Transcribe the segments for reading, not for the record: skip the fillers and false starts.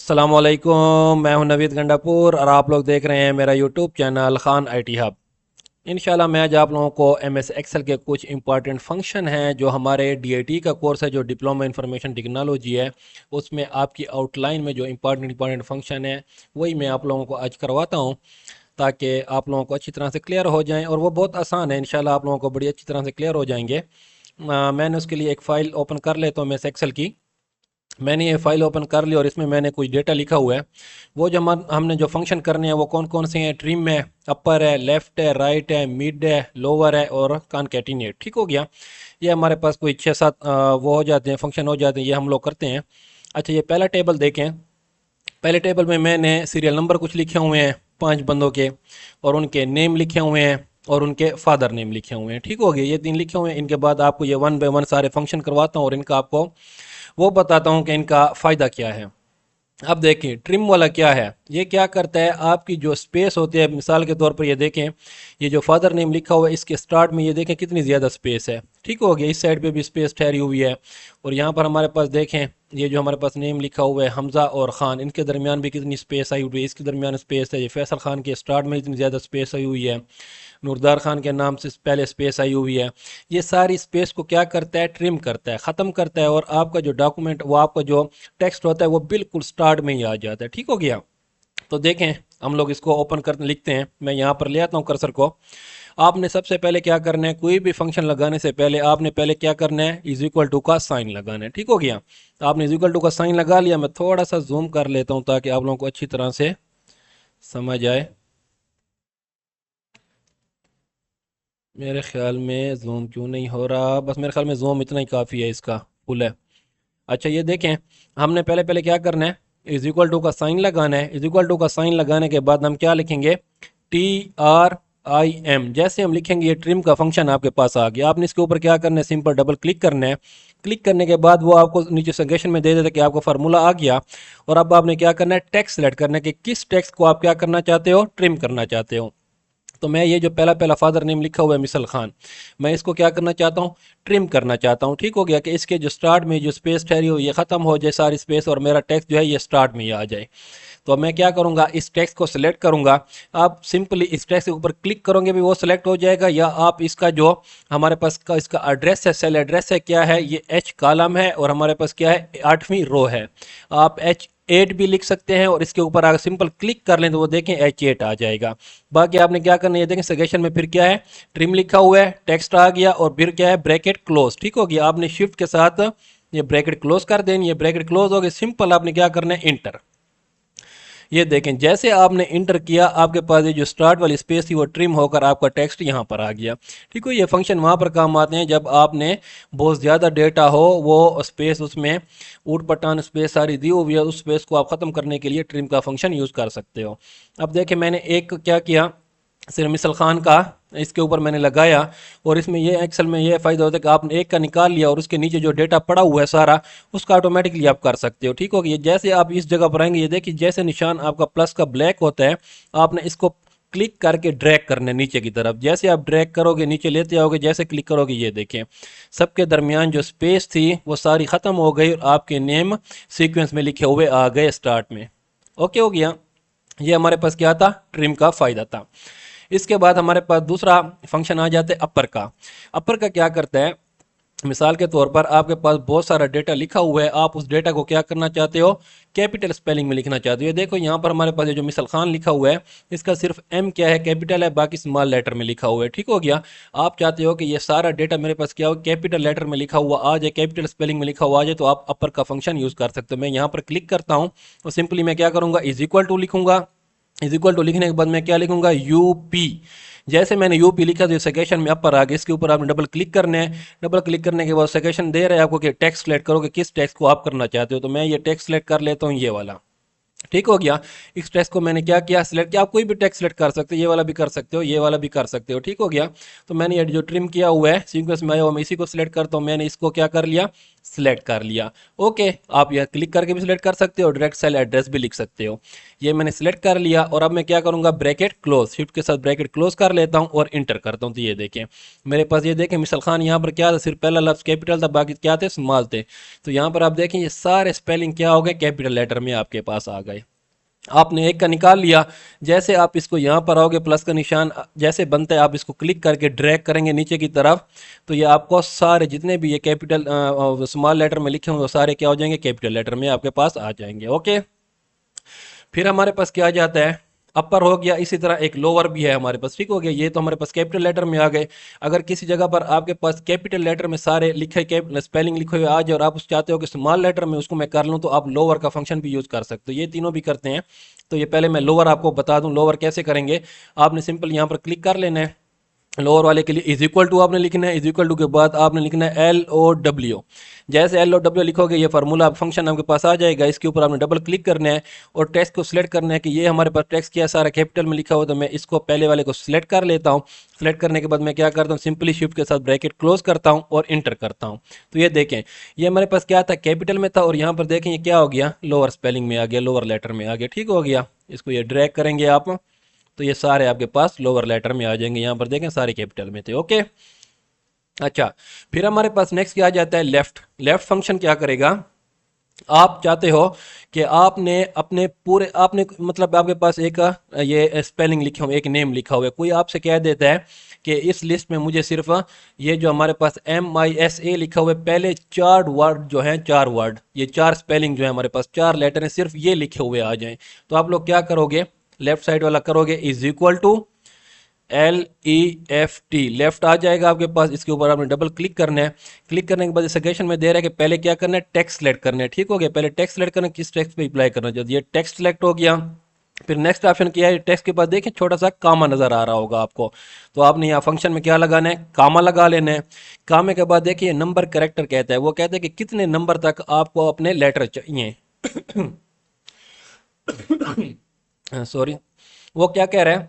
अस्सलामुअलैकुम, मैं हूं नवीद गंडापुर और आप लोग देख रहे हैं मेरा YouTube channel Khan IT hub. इंशाल्लाह मैं आज आप लोगों को एमएस एक्सेल के कुछ इंपॉर्टेंट फंक्शन हैं जो हमारे डीआईटी का कोर्स है, जो डिप्लोमा इंफॉर्मेशन टेक्नोलॉजी है, उसमें आपकी आउटलाइन में जो इंपॉर्टेंट फंक्शन है वही मैं आप लोगों को आज करवाता हूँ, ताकि आप लोगों को अच्छी तरह से क्लियर हो जाएँ। और वो बहुत आसान है, इंशाल्लाह आप लोगों को बड़ी अच्छी तरह से क्लियर हो जाएंगे। मैंने उसके लिए एक फ़ाइल ओपन कर लेता हूँ एमएस एक्सेल की। मैंने ये फाइल ओपन कर ली और इसमें मैंने कुछ डेटा लिखा हुआ है। वो जो हमने जो फंक्शन करने हैं वो कौन कौन से हैं, ट्रिम है, अपर है, लेफ्ट है, राइट है, मिड है, लोअर है और कॉनकैटिनेट। ठीक हो गया। ये हमारे पास कोई 6-7 वो हो जाते हैं, फंक्शन हो जाते हैं, ये हम लोग करते हैं। अच्छा, ये पहला टेबल देखें। पहले टेबल में मैंने सीरियल नंबर कुछ लिखे हुए हैं 5 बंदों के, और उनके नेम लिखे हुए हैं और उनके फादर नेम लिखे हुए हैं। ठीक हो गया, ये 3 लिखे हुए हैं। इनके बाद आपको ये 1 बाय 1 सारे फंक्शन करवाता हूँ और इनका आपको वो बताता हूँ कि इनका फ़ायदा क्या है। अब देखिए ट्रिम वाला क्या है। ये क्या करता है, आपकी जो स्पेस होती है, मिसाल के तौर पर ये देखें, ये जो फादर नेम लिखा हुआ है इसके स्टार्ट में ये देखें कितनी ज़्यादा स्पेस है। ठीक हो गया, इस साइड पे भी स्पेस ठहरी हुई है। और यहाँ पर हमारे पास देखें, ये जो हमारे पास नेम लिखा हुआ है हमज़ा और ख़ान, इनके दरमियान भी कितनी स्पेस आई हुई है, इसके दरमियान स्पेस है। ये फैसल खान के स्टार्ट में इतनी ज़्यादा स्पेस आई हुई है, नूरदार खान के नाम से पहले स्पेस आई हुई है। ये सारी स्पेस को क्या करता है, ट्रिम करता है, ख़त्म करता है, और आपका जो डॉक्यूमेंट, वो आपका जो टेक्स्ट होता है वो बिल्कुल स्टार्ट में ही आ जाता है। ठीक हो गया। तो देखें, हम लोग इसको ओपन कर लिखते हैं। मैं यहाँ पर ले आता हूँ कर्सर को। आपने सबसे पहले क्या करना है, कोई भी फंक्शन लगाने से पहले आपने पहले क्या करना है, इज इक्वल टू का साइन लगाना है। ठीक हो गया। आपने इज इक्वल टू का साइन लगा लिया। मैं थोड़ा सा जूम कर लेता हूँ ताकि आप लोगों को अच्छी तरह से समझ आए। मेरे ख्याल में जूम क्यों नहीं हो रहा, बस मेरे ख्याल में जूम इतना ही काफ़ी है, इसका फुल है। अच्छा, ये देखें, हमने पहले पहले क्या करना है, इज इक्वल टू का साइन लगाना है। इज इक्वल टू का साइन लगाने के बाद हम क्या लिखेंगे, TRIM। जैसे हम लिखेंगे ये ट्रिम का फंक्शन आपके पास आ गया। आपने इसके ऊपर क्या करना है, सिंपल डबल क्लिक करना है। क्लिक करने के बाद वो आपको नीचे सजेशन में दे देता है कि आपका फार्मूला आ गया। और अब आपने क्या करना है, टेक्स्ट सेलेक्ट करना है कि किस टेक्स्ट को आप क्या करना चाहते हो, ट्रिम करना चाहते हो। तो मैं ये जो पहला पहला फादर नेम लिखा हुआ है मिसल खान, मैं इसको क्या करना चाहता हूँ, ट्रिम करना चाहता हूँ। ठीक हो गया, कि इसके जो स्टार्ट में जो स्पेस ठहरी हो ये ख़त्म हो जाए सारी स्पेस, और मेरा टेक्स्ट जो है ये स्टार्ट में ही आ जाए। तो मैं क्या करूँगा, इस टेक्स्ट को सिलेक्ट करूँगा। आप सिंपली इस टेक्स्ट के ऊपर क्लिक करोगे भी वो सिलेक्ट हो जाएगा, या आप इसका जो हमारे पास का इसका एड्रेस है, सेल एड्रेस है, क्या है ये, H कॉलम है, और हमारे पास क्या है, 8वीं रो है। आप H8 भी लिख सकते हैं, और इसके ऊपर अगर सिंपल क्लिक कर लें तो वो देखें H8 आ जाएगा। बाकी आपने क्या करना है, ये देखें सजेशन में फिर क्या है, ट्रिम लिखा हुआ है, टेक्स्ट आ गया, और फिर क्या है, ब्रैकेट क्लोज। ठीक हो गया, आपने शिफ्ट के साथ ये ब्रैकेट क्लोज कर देनी है। ब्रैकेट क्लोज हो गया, सिंपल आपने क्या करना है, इंटर। ये देखें, जैसे आपने इंटर किया आपके पास ये जो स्टार्ट वाली स्पेस थी वो ट्रिम होकर आपका टेक्स्ट यहाँ पर आ गया। ठीक है, ये फंक्शन वहाँ पर काम आते हैं जब आपने बहुत ज़्यादा डेटा हो, वो स्पेस उसमें ऊट पटान स्पेस सारी दी हुई है, उस स्पेस को आप ख़त्म करने के लिए ट्रिम का फंक्शन यूज़ कर सकते हो। अब देखें, मैंने एक क्या किया, सिर्फ मिसल खान का इसके ऊपर मैंने लगाया, और इसमें ये एक्सेल में ये फ़ायदा होता है कि आपने एक का निकाल लिया और उसके नीचे जो डेटा पड़ा हुआ है सारा, उसका ऑटोमेटिकली आप कर सकते हो। ठीक हो गया, जैसे आप इस जगह पर आएंगे, ये देखिए जैसे निशान आपका प्लस का ब्लैक होता है, आपने इसको क्लिक करके ड्रैग करना है नीचे की तरफ। जैसे आप ड्रैग करोगे नीचे लेते आओगे, जैसे क्लिक करोगे ये देखें सबके दरमियान जो स्पेस थी वो सारी ख़त्म हो गई, और आपके नेम सीक्वेंस में लिखे हुए आ गए स्टार्ट में। ओके हो गया, ये हमारे पास क्या था, ट्रिम का फ़ायदा था। इसके बाद हमारे पास दूसरा फंक्शन आ जाता है अपर का। अपर का क्या करता है, मिसाल के तौर पर आपके पास बहुत सारा डेटा लिखा हुआ है, आप उस डेटा को क्या करना चाहते हो, कैपिटल स्पेलिंग में लिखना चाहते हो। ये देखो यहाँ पर हमारे पास ये जो मिसल खान लिखा हुआ है, इसका सिर्फ एम क्या है, कैपिटल है, बाकी स्मॉल लेटर में लिखा हुआ है। ठीक हो गया, आप चाहते हो कि ये सारा डेटा मेरे पास क्या हो, कैपिटल लेटर में लिखा हुआ आ जाए, कैपिटल स्पेलिंग में लिखा हुआ आ जाए, तो आप अपर का फंक्शन यूज़ कर सकते हो। मैं यहाँ पर क्लिक करता हूँ और सिंपली मैं क्या करूँगा, इज इक्वल टू लिखूंगा। इज इक्वल टू लिखने के बाद मैं क्या लिखूंगा, यूपी। जैसे मैंने यूपी लिखा तो सेकेशन में अपर आ गया। इसके ऊपर आपने डबल क्लिक करना है। डबल क्लिक करने के बाद सेकेशन दे रहा है आपको कि टेक्स्ट सेलेक्ट करो कि किस टेक्स्ट को आप करना चाहते हो। तो मैं ये टेक्स्ट सेलेक्ट कर लेता हूँ, ये वाला। ठीक हो गया। इस टेक्स्ट को मैंने क्या किया, सिलेक्ट किया। आप कोई भी टेक्स्ट सिलेक्ट कर सकते हो, ये वाला भी कर सकते हो, ये वाला भी कर सकते हो। ठीक हो गया। तो मैंने ये जो ट्रिम किया हुआ है सीक्वेंस में आया हुआ, मैं इसी को सिलेक्ट करता हूँ। मैंने इसको क्या कर लिया, सिलेक्ट कर लिया। ओके, आप यह क्लिक करके भी सिलेक्ट कर सकते हो, डायरेक्ट सेल एड्रेस भी लिख सकते हो। ये मैंने सिलेक्ट कर लिया और अब मैं क्या करूंगा, ब्रैकेट क्लोज, शिफ्ट के साथ ब्रैकेट क्लोज कर लेता हूँ और इंटर करता हूँ। तो ये देखें मेरे पास, ये देखें मिसल खान यहाँ पर क्या था, सिर्फ पहला लफ्ज कैपिटल था, बाकी क्या थे, स्मॉल थे। तो यहाँ पर आप देखें ये सारे स्पेलिंग क्या हो गए, कैपिटल लेटर में आपके पास आ गए। आपने एक का निकाल लिया। जैसे आप इसको यहाँ पर आओगे, प्लस का निशान जैसे बनता है, आप इसको क्लिक करके ड्रैग करेंगे नीचे की तरफ, तो ये आपको सारे जितने भी ये कैपिटल स्मॉल लेटर में लिखे होंगे वो सारे क्या हो जाएंगे, कैपिटल लेटर में आपके पास आ जाएंगे। ओके, फिर हमारे पास क्या आ जाता है, अपर हो गया। इसी तरह एक लोअर भी है हमारे पास। ठीक हो गया, ये तो हमारे पास कैपिटल लेटर में आ गए। अगर किसी जगह पर आपके पास कैपिटल लेटर में सारे लिखे स्पेलिंग लिखे हुए आ जाए और आप उस चाहते हो कि स्मॉल लेटर में उसको मैं कर लूँ, तो आप लोअर का फंक्शन भी यूज़ कर सकते हो। ये तीनों भी करते हैं। तो ये पहले मैं लोअर आपको बता दूं, लोअर कैसे करेंगे। आपने सिंपल यहाँ पर क्लिक कर लेना है। लोअर वाले के लिए इज इक्वल टू आपने लिखना है, इज इक्वल टू के बाद आपने लिखना है LOW। जैसे LOW लिखोगे ये फार्मूला फंक्शन आपके पास आ जाएगा। इसके ऊपर आपने डबल क्लिक करना है और टेक्स्ट को सिलेक्ट करना है कि ये हमारे पास टेक्स्ट क्या सारा कैपिटल में लिखा हुआ। तो मैं इसको पहले वाले को सिलेक्ट कर लेता हूँ। सिलेक्ट करने के बाद मैं क्या करता हूँ, सिंपली शिफ्ट के साथ ब्रैकेट क्लोज करता हूँ और इंटर करता हूँ। तो ये देखें, ये हमारे पास क्या था, कैपिटल में था, और यहाँ पर देखें ये क्या हो गया, लोअर स्पेलिंग में आ गया, लोअर लेटर में आ गया। ठीक हो गया। इसको ये ड्रैग करेंगे आप, तो ये सारे आपके पास लोअर लेटर में आ जाएंगे। यहाँ पर देखें सारे कैपिटल में थे। ओके, अच्छा, फिर हमारे पास नेक्स्ट क्या आ जाता है, लेफ्ट। लेफ्ट फंक्शन क्या करेगा, आप चाहते हो कि आपने अपने पूरे, आपने मतलब आपके पास एक ये स्पेलिंग लिखे हुए, एक नेम लिखा हुआ है, कोई आपसे कह देता है कि इस लिस्ट में मुझे सिर्फ ये जो हमारे पास MISA लिखा हुआ है, पहले चार वर्ड जो हैं, चार वर्ड, ये चार स्पेलिंग जो है हमारे पास, चार लेटर हैं, सिर्फ ये लिखे हुए आ जाएं। तो आप लोग क्या करोगे, लेफ्ट साइड वाला करोगे, is equal to LEFT, left आ जाएगा आपके पास। इसके ऊपर आपने डबल क्लिक करना है। क्लिक करने के बाद सजेशन में दे रहा है कि पहले क्या करना है, टेक्स्ट सेलेक्ट करना है। ठीक हो गया, पहले टेक्स्ट सेलेक्ट करना है, किस टेक्स्ट पे अप्लाई करना चाहिए, ये टेक्स्ट सेलेक्ट हो गया। फिर नेक्स्ट ऑप्शन किया है, टेक्स्ट के पास देखें छोटा सा कामा नजर आ रहा होगा आपको, तो आपने यहाँ फंक्शन में क्या लगाना है, कामा लगा लेना है। कामे के बाद देखिए नंबर कैरेक्टर कहता है, वो कहता है कि कितने नंबर तक आपको अपने लेटर चाहिए। सॉरी, वो क्या कह रहा है,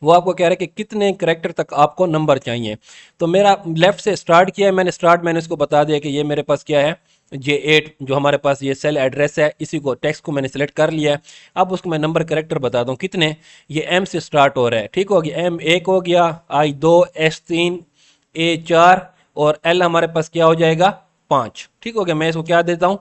वो आपको कह रहा है कि कितने करेक्टर तक आपको नंबर चाहिए। तो मेरा लेफ्ट से स्टार्ट किया है मैंने, स्टार्ट मैंने इसको बता दिया कि ये मेरे पास क्या है, J8 जो हमारे पास ये सेल एड्रेस है, इसी को टेक्स्ट को मैंने सेलेक्ट कर लिया है। अब उसको मैं नंबर करेक्टर बता दूं कितने, ये M से स्टार्ट हो रहा है। ठीक हो गया, M1 हो गया, I2, S3, A4 और L हमारे पास क्या हो जाएगा, 5। ठीक हो गया, मैं इसको क्या देता हूँ,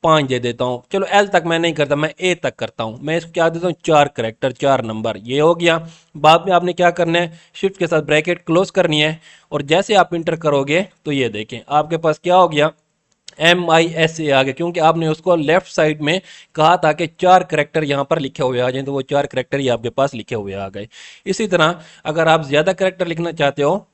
5 दे देता हूँ। चलो एल तक मैं नहीं करता, मैं ए तक करता हूँ। मैं इसको क्या देता हूँ, 4 करेक्टर, 4 नंबर, ये हो गया। बाद में आपने क्या करना है, शिफ्ट के साथ ब्रैकेट क्लोज करनी है और जैसे आप इंटर करोगे तो ये देखें आपके पास क्या हो गया, MISA आ गया, क्योंकि आपने उसको लेफ्ट साइड में कहा था कि 4 करेक्टर यहाँ पर लिखे हुए आ जाए, तो वो 4 करेक्टर ही आपके पास लिखे हुए आ गए। इसी तरह अगर आप ज़्यादा करेक्टर लिखना चाहते हो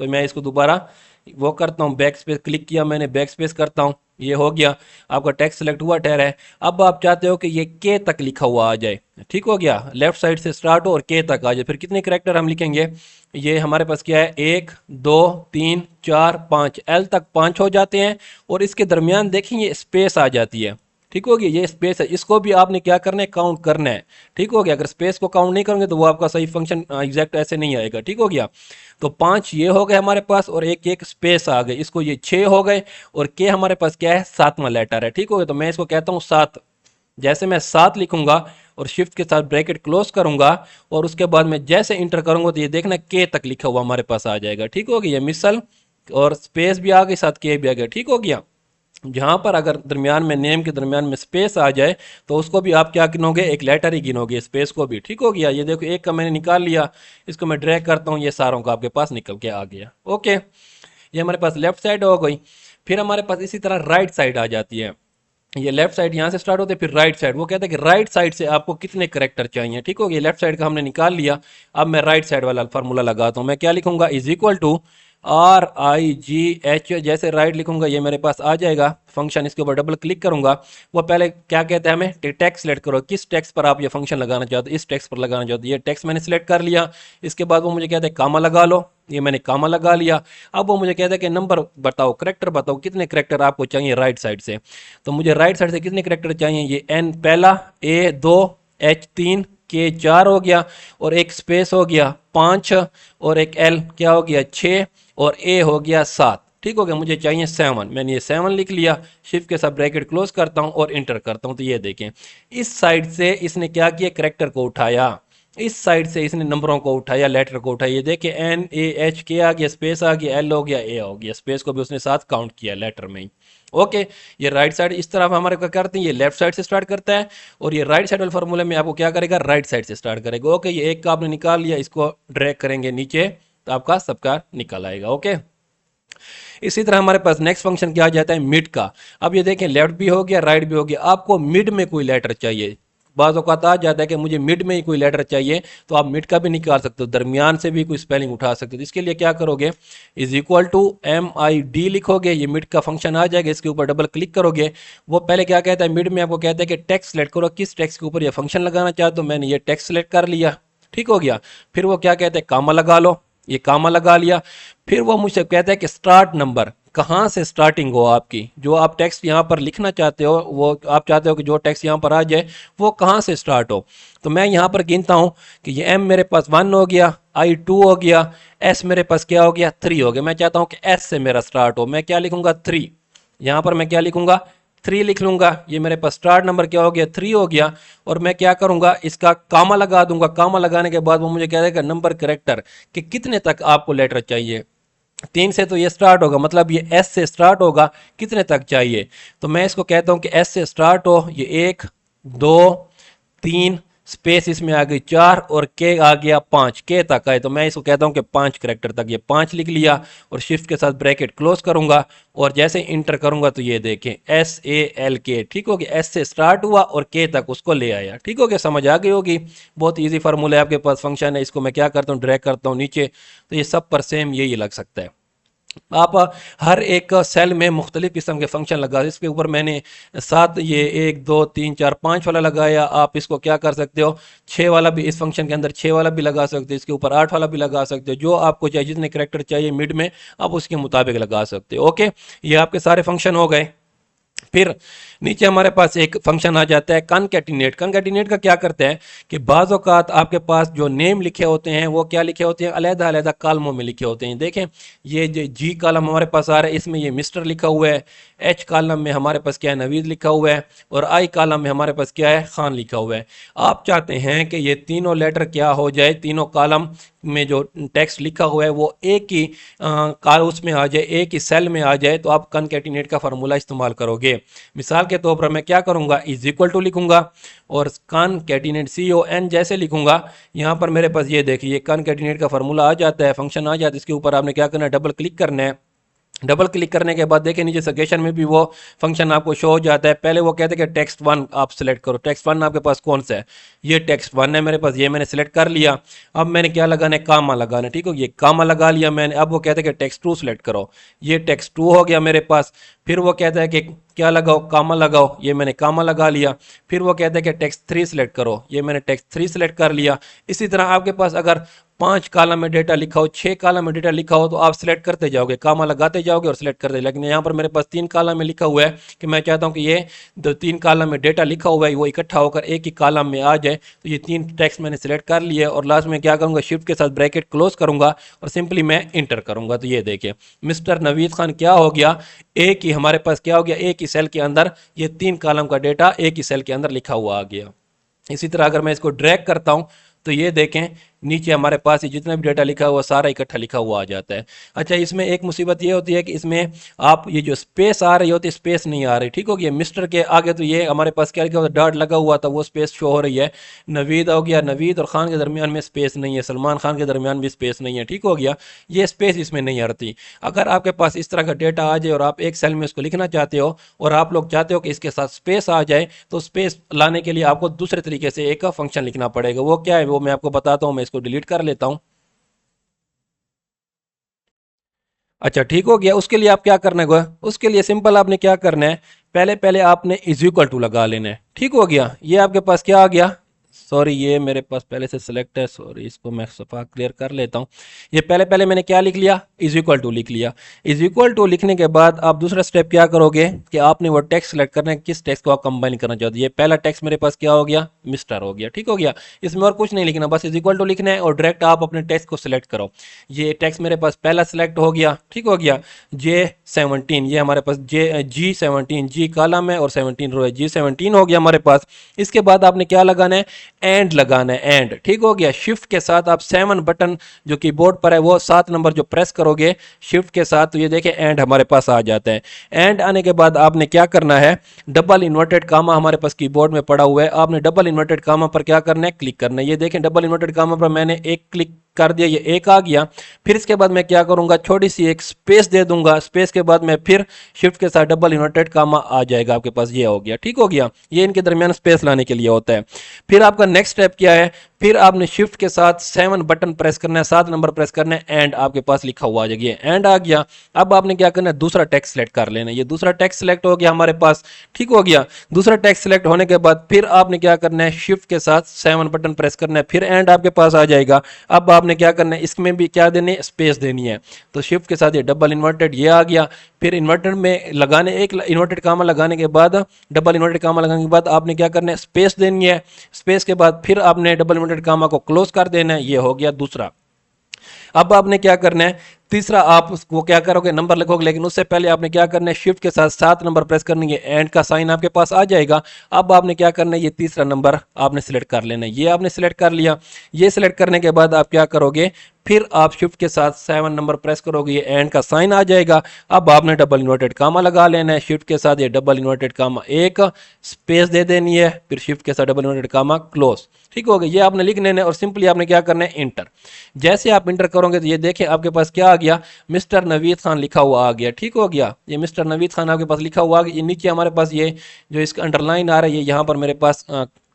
तो मैं इसको दोबारा वो करता हूँ, बैक स्पेस क्लिक किया मैंने, बैक स्पेस करता हूँ, ये हो गया, आपका टेक्स्ट सेलेक्ट हुआ ठहरा है। अब आप चाहते हो कि ये के तक लिखा हुआ आ जाए। ठीक हो गया, लेफ्ट साइड से स्टार्ट हो और के तक आ जाए। फिर कितने करेक्टर हम लिखेंगे, ये हमारे पास क्या है, 1 2 3 4 5, एल तक 5 हो जाते हैं और इसके दरमियान देखेंगे स्पेस आ जाती है। ठीक हो गया, ये स्पेस है, इसको भी आपने क्या करना है, काउंट करना है। ठीक हो गया, अगर स्पेस को काउंट नहीं करोगे तो वो आपका सही फंक्शन एग्जैक्ट ऐसे नहीं आएगा। ठीक हो गया, तो 5 ये हो गए हमारे पास और एक एक स्पेस आ गए, इसको ये 6 हो गए और के हमारे पास क्या है, 7वां लेटर है। ठीक हो गया, तो मैं इसको कहता हूँ 7। जैसे मैं 7 लिखूंगा और शिफ्ट के साथ ब्रैकेट क्लोज करूंगा और उसके बाद मैं जैसे इंटर करूंगा तो ये देखना के तक लिखा हुआ हमारे पास आ जाएगा। ठीक हो गया, ये मिसल और स्पेस भी आ गई, साथ के भी आ गया। ठीक हो गया, जहां पर अगर दरमियान में नेम के दरमियान में स्पेस आ जाए तो उसको भी आप क्या गिनोगे, एक लेटर ही गिनोगे, स्पेस को भी। ठीक हो गया, ये देखो एक का मैंने निकाल लिया, इसको मैं ड्रैग करता हूँ, ये सारों का आपके पास निकल के आ गया। ओके, ये हमारे पास लेफ्ट साइड हो गई। फिर हमारे पास इसी तरह राइट साइड आ जाती है। ये लेफ्ट साइड यहाँ से स्टार्ट होते हैं, फिर राइट साइड, वो कहता है कि राइट साइड से आपको कितने करेक्टर चाहिए। ठीक हो गया, लेफ्ट साइड का हमने निकाल लिया। अब मैं राइट साइड वाला फार्मूला लगाता हूँ, मैं क्या लिखूंगा, इज इक्वल टू RIGH, जैसे राइट लिखूंगा ये मेरे पास आ जाएगा फंक्शन। इसके ऊपर डबल क्लिक करूंगा, वो पहले क्या कहता है हमें, टेक्स्ट सेलेक्ट करो, किस टेक्स्ट पर आप ये फंक्शन लगाना चाहते हो, इस टेक्स्ट पर लगाना चाहते हो। ये टेक्स्ट मैंने सेलेक्ट कर लिया। इसके बाद वो मुझे कहता है कामा लगा लो, ये मैंने कामा लगा लिया। अब वो मुझे कहता है कि नंबर बताओ, करेक्टर बताओ, कितने करेक्टर आपको चाहिए राइट साइड से। तो मुझे राइट साइड से कितने करेक्टर चाहिए, ये एन पहला, ए 2, एच 3, के 4 हो गया, और एक स्पेस हो गया 5, और एक एल क्या हो गया 6, और ए हो गया 7। ठीक हो गया, मुझे चाहिए 7। मैंने ये 7 लिख लिया, शिफ्ट के साथ ब्रैकेट क्लोज करता हूँ और इंटर करता हूँ। तो ये देखें, इस साइड से इसने क्या किया, करेक्टर को उठाया, इस साइड से इसने नंबरों को उठाया, लेटर को उठाया। ये देखिए एन ए एच के आ गया, स्पेस आ गया, एल हो गया, ए हो गया, स्पेस को भी उसने साथ काउंट किया लेटर में ही। ओके, ये राइट साइड इस तरफ हमारे क्या करते हैं, ये लेफ्ट साइड से स्टार्ट करता है, और ये राइट साइड वाले फार्मूले में आपको क्या करेगा, राइट साइड से स्टार्ट करेगा। ओके, ये एक का आपने निकाल लिया, इसको ड्रैग करेंगे नीचे तो आपका सबका निकल आएगा। ओके, इसी तरह हमारे पास नेक्स्ट फंक्शन क्या आ जाता है, मिड का। अब ये देखें, लेफ्ट भी हो गया, राइट भी हो गया, आपको मिड में कोई लेटर चाहिए। बाज़ औक़ात आ जाता है कि मुझे मिड में ही कोई लेटर चाहिए, तो आप मिड का भी निकाल सकते हो, दरमियान से भी कोई स्पेलिंग उठा सकते हो। तो इसके लिए क्या करोगे, इज इक्वल टू MID लिखोगे, ये मिड का फंक्शन आ जाएगा, इसके ऊपर डबल क्लिक करोगे। वो पहले क्या कहता है, मिड में आपको कहता है कि टेक्स्ट सेलेक्ट करो, किस टेक्स्ट के ऊपर ये फंक्शन लगाना चाहते हो। मैंने ये टेक्स्ट सेलेक्ट कर लिया, ठीक हो गया। फिर वो क्या कहते हैं, कामा लगा लो, ये कामा लगा लिया। फिर वो मुझसे कहता है कि स्टार्ट नंबर, कहाँ से स्टार्टिंग हो आपकी, जो आप टेक्स्ट यहाँ पर लिखना चाहते हो, वो आप चाहते हो कि जो टेक्स्ट यहाँ पर आ जाए वो कहाँ से स्टार्ट हो। तो मैं यहाँ पर गिनता हूँ कि ये M मेरे पास 1 हो गया, I 2 हो गया, S मेरे पास क्या हो गया 3 हो गया। मैं चाहता हूँ कि S से मेरा स्टार्ट हो, मैं क्या लिखूंगा 3, यहाँ पर मैं क्या लिखूंगा 3 लिख लूंगा। ये मेरे पास स्टार्ट नंबर क्या हो गया 3 हो गया, और मैं क्या करूंगा, इसका कामा लगा दूंगा। कामा लगाने के बाद वो मुझे कह देगा नंबर करेक्टर कि कितने तक आपको लेटर चाहिए। 3 से तो ये स्टार्ट होगा, मतलब ये S से स्टार्ट होगा, कितने तक चाहिए। तो मैं इसको कहता हूं कि S से स्टार्ट हो, ये 1 2 3 स्पेस इसमें आ गई 4, और के आ गया 5, के तक आए। तो मैं इसको कहता हूं कि 5 करेक्टर तक, ये 5 लिख लिया, और शिफ्ट के साथ ब्रैकेट क्लोज करूंगा, और जैसे इंटर करूंगा तो ये देखें SALK, ठीक हो गया, S से स्टार्ट हुआ और के तक उसको ले आया। ठीक हो गया, समझ आ गई होगी। बहुत ईजी फार्मूला है, आपके पास फंक्शन है, इसको मैं क्या करता हूँ, ड्रैग करता हूँ नीचे, तो ये सब पर सेम यही लग सकता है। आप हर एक सेल में मुख्तलिफ किस्म के फंक्शन लगा, इसके ऊपर मैंने 7, ये 1 2 3 4 5 वाला लगाया। आप इसको क्या कर सकते हो, 6 वाला भी, इस फंक्शन के अंदर 6 वाला भी लगा सकते हो, इसके ऊपर 8 वाला भी लगा सकते हो। जो आपको चाहिए, जितने करेक्टर चाहिए मिड में, आप उसके मुताबिक लगा सकते हो। ओके, ये आपके सारे फंक्शन हो गए। फिर नीचे हमारे पास एक फंक्शन आ जाता है कनकैटिनेट। कनकैटिनेट का क्या करते हैं कि बाज़ औक़ात आपके पास जो नेम लिखे होते हैं वो क्या लिखे होते हैं, अलग-अलग कालमों में लिखे होते हैं। देखें, ये जो जी कालम हमारे पास आ रहा है, इसमें ये मिस्टर लिखा हुआ है, एच कालम में हमारे पास क्या है, नवीद लिखा हुआ है, और आई कालम में हमारे पास क्या है, खान लिखा हुआ है। आप चाहते हैं कि ये तीनों लेटर क्या हो जाए, तीनों कालम में जो टेक्स्ट लिखा हुआ है वो एक ही कार उसमें आ जाए, एक ही सेल में आ जाए, तो आप कनकैटिनेट का फार्मूला इस्तेमाल करोगे। मिसाल के तौर पर मैं क्या करूंगा, इज इक्वल टू लिखूंगा, और कनकैटिनेट CON जैसे लिखूंगा, यहाँ पर मेरे पास ये देखिए कनकैटिनेट का फार्मूला आ जाता है, फंक्शन आ जाता है। इसके ऊपर आपने क्या करना है, डबल क्लिक करना है। डबल क्लिक करने के बाद देखिए नीचे सजेशन में भी वो फंक्शन आपको शो हो जाता है। पहले वो कहते हैं कि टेक्स्ट 1 आप सिलेक्ट करो, टेक्स्ट 1 आपके पास कौन सा है, ये टेक्स्ट 1 है मेरे पास, ये मैंने सिलेक्ट कर लिया। अब मैंने क्या लगाना है, कामा लगाना है, ठीक हो, ये कामा लगा लिया मैंने। अब वो कहते हैं कि टेक्स्ट 2 सिलेक्ट करो, ये टेक्स्ट 2 हो गया मेरे पास। फिर वो कहता है कि क्या लगाओ, कामा लगाओ, ये मैंने कामा लगा लिया। फिर वो कहता है कि टेक्स्ट 3 सिलेक्ट करो, ये मैंने टेक्स्ट 3 सिलेक्ट कर लिया। इसी तरह आपके पास अगर 5 कालम में डेटा लिखा हो, 6 कालम में डेटा लिखा हो, तो आप सिलेक्ट करते जाओगे, कामा लगाते जाओगे और सिलेक्ट करते। लेकिन यहाँ पर मेरे पास 3 कालम में लिखा हुआ है कि मैं चाहता हूँ कि ये 3 कालम में डेटा लिखा हुआ है वो इकट्ठा होकर एक ही कालम में आ जाए। तो ये 3 टेक्स्ट मैंने सिलेक्ट कर लिए, और लास्ट में क्या करूँगा, शिफ्ट के साथ ब्रैकेट क्लोज करूँगा और सिंपली मैं इंटर करूँगा। तो ये देखिए मिस्टर नवीद खान क्या हो गया, एक ही हमारे पास क्या हो गया, एक ही सेल के अंदर ये 3 कालम का डेटा एक ही सेल के अंदर लिखा हुआ आ गया। इसी तरह अगर मैं इसको ड्रैग करता हूँ तो ये देखें नीचे हमारे पास ये जितना भी डेटा लिखा हुआ सारा इकट्ठा लिखा हुआ आ जाता है। अच्छा, इसमें एक मुसीबत ये होती है कि इसमें आप ये जो स्पेस आ रही होती है, स्पेस नहीं आ रही, ठीक हो गया। मिस्टर के आगे तो ये हमारे पास क्या लिखा हुआ, डॉट लगा हुआ था, वो स्पेस शो हो रही है। नवीद हो गया, नवीद और खान के दरमियान में स्पेस नहीं है, सलमान खान के दरमियान भी स्पेस नहीं है, ठीक हो गया, ये स्पेस इसमें नहीं आती। अगर आपके पास इस तरह का डेटा आ जाए और आप एक सेल में उसको लिखना चाहते हो और आप लोग चाहते हो कि इसके साथ स्पेस आ जाए, तो स्पेस लाने के लिए आपको दूसरे तरीके से एक फंक्शन लिखना पड़ेगा। वो क्या है, वो मैं आपको बताता हूँ। मैं इसको डिलीट कर लेता हूँ। अच्छा, ठीक हो गया। उसके लिए आप क्या करना है, उसके लिए सिंपल आपने क्या करना है, पहले पहले आपने इज इक्वल टू लगा लेना है। ठीक हो गया, ये आपके पास क्या आ गया, सॉरी ये मेरे पास पहले से सिलेक्ट है, सॉरी इसको मैं सफा क्लियर कर लेता हूँ। ये पहले पहले मैंने क्या लिख लिया, इज इक्वल टू लिख लिया। इज इक्वल टू लिखने के बाद आप दूसरा स्टेप क्या करोगे कि आपने वो टेक्स्ट सेलेक्ट करना है, किस टेक्स्ट को आप कंबाइन करना चाहते हो। ये पहला टेक्स्ट मेरे पास क्या हो गया, मिस्टर हो गया, ठीक हो गया। इसमें और कुछ नहीं लिखना, बस इज इक्वल टू लिखना है और डायरेक्ट आप अपने टेक्स्ट को सिलेक्ट करो। ये टेक्स्ट मेरे पास पहला सिलेक्ट हो गया, ठीक हो गया। J17 ये हमारे पास G17 जी कॉलम है और 17 रो है, G17 हो गया हमारे पास। इसके बाद आपने क्या लगाना है, एंड लगाना है, एंड, ठीक हो गया। शिफ्ट के साथ आप 7 बटन जो कीबोर्ड पर है वो 7 नंबर जो प्रेस करोगे शिफ्ट के साथ, तो ये देखें एंड हमारे पास आ जाता है। एंड आने के बाद आपने क्या करना है, डबल इन्वर्टेड कामा हमारे पास कीबोर्ड में पड़ा हुआ है, आपने डबल इन्वर्टेड कामा पर क्या करना है, क्लिक करना है। ये देखें डबल इन्वर्टेड कामा पर मैंने एक क्लिक कर दिया, ये एक आ गया। फिर इसके बाद मैं क्या करूंगा, छोटी सी एक स्पेस दे दूंगा, स्पेस के बाद मैं फिर शिफ्ट के साथ डबल इन्वर्टेड कामा आ जाएगा आपके पास, ये हो गया, ठीक हो गया। ये इनके दरमियान स्पेस लाने के लिए होता है। फिर आपका नेक्स्ट स्टेप क्या है, फिर आपने शिफ्ट के साथ 7 बटन प्रेस करना है, 7 नंबर प्रेस करना है, एंड आपके पास लिखा हुआ आ जाएगा, एंड आ गया। अब आपने क्या करना है, दूसरा टेक्स्ट सेलेक्ट कर लेना है। ये दूसरा टेक्स्ट सेलेक्ट हो गया हमारे पास, ठीक हो गया। दूसरा टेक्स्ट सेलेक्ट होने के बाद फिर आपने क्या करना है, शिफ्ट के साथ 7 बटन प्रेस करना है, फिर एंड आपके पास आ जाएगा। अब आपने क्या करना है, इसमें भी क्या देनी है, स्पेस देनी है। तो शिफ्ट के साथ ये डबल इन्वर्टेड ये आ गया। फिर इन्वर्टेड में लगाने, एक इन्वर्टेड कामा लगाने के बाद, डबल इन्वर्टेड कामा लगाने के बाद आपने क्या करना है, स्पेस देनी है। स्पेस के बाद फिर आपने डबल इन्वर्टेड कामा को क्लोज कर देना है, ये हो गया दूसरा। अब आपने क्या करना है, तीसरा आप वो क्या करोगे, नंबर लिखोगे, लेकिन उससे पहले आपने क्या करना है, शिफ्ट के साथ 7 नंबर प्रेस करनी है, एंड का साइन आपके पास आ जाएगा। अब आपने क्या करना है, ये तीसरा नंबर आपने सिलेक्ट कर लेना है, ये आपने सिलेक्ट कर लिया। ये सिलेक्ट करने के बाद आप क्या करोगे, फिर आप शिफ्ट के साथ 7 नंबर प्रेस करोगे, ये एंड का साइन आ जाएगा। अब आपने डबल इन्वर्टेड कामा लगा लेना है, शिफ्ट के साथ ये डबल इन्वर्टेड कामा एक स्पेस दे देनी है, फिर शिफ्ट के साथ डबल इन्वर्टेड कामा क्लोज, ठीक हो गया। ये आपने लिख लेना है और सिंपली आपने क्या करना है, इंटर। जैसे आप इंटर करोगे तो ये देखें आपके पास क्या आ गया, मिस्टर नवीद खान लिखा हुआ आ गया, ठीक हो गया। ये मिस्टर नवीद खान आपके पास लिखा हुआ आ गया। ये नीचे हमारे पास ये जो इसका अंडरलाइन आ रहा है, ये यहाँ पर मेरे पास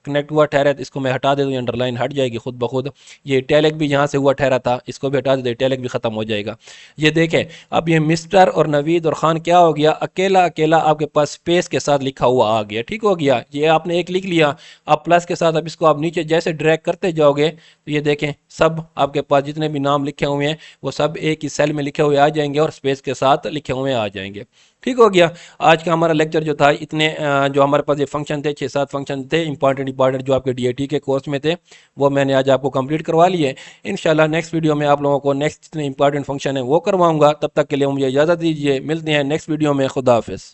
कनेक्ट हुआ ठहरा है, तो इसको मैं हटा दे दूँ, अंडरलाइन हट जाएगी खुद ब खुद। ये इटैलिक भी यहाँ से हुआ ठहरा था, इसको भी हटा दे, इटैलिक भी खत्म हो जाएगा। ये देखें अब ये मिस्टर और नवीद और खान क्या हो गया, अकेला अकेला आपके पास स्पेस के साथ लिखा हुआ आ गया, ठीक हो गया। ये आपने एक लिख लिया। अब प्लस के साथ अब इसको आप नीचे जैसे ड्रैग करते जाओगे तो ये देखें सब आपके पास जितने भी नाम लिखे हुए हैं वो सब एक ही सेल में लिखे हुए आ जाएंगे और स्पेस के साथ लिखे हुए आ जाएंगे, ठीक हो गया। आज का हमारा लेक्चर जो था, इतने जो हमारे पास ये फंक्शन थे, 6-7 फंक्शन थे इंपॉर्टेंट जो आपके डीएटी के कोर्स में थे, वो मैंने आज आपको कंप्लीट करवा लिए। इंशाल्लाह नेक्स्ट वीडियो में आप लोगों को नेक्स्ट जितने इंपॉर्टेंट फंक्शन है वो करवाऊंगा। तब तक के लिए मुझे इजाज़त दीजिए, मिलते हैं नेक्स्ट वीडियो में। खुदा हाफिज़।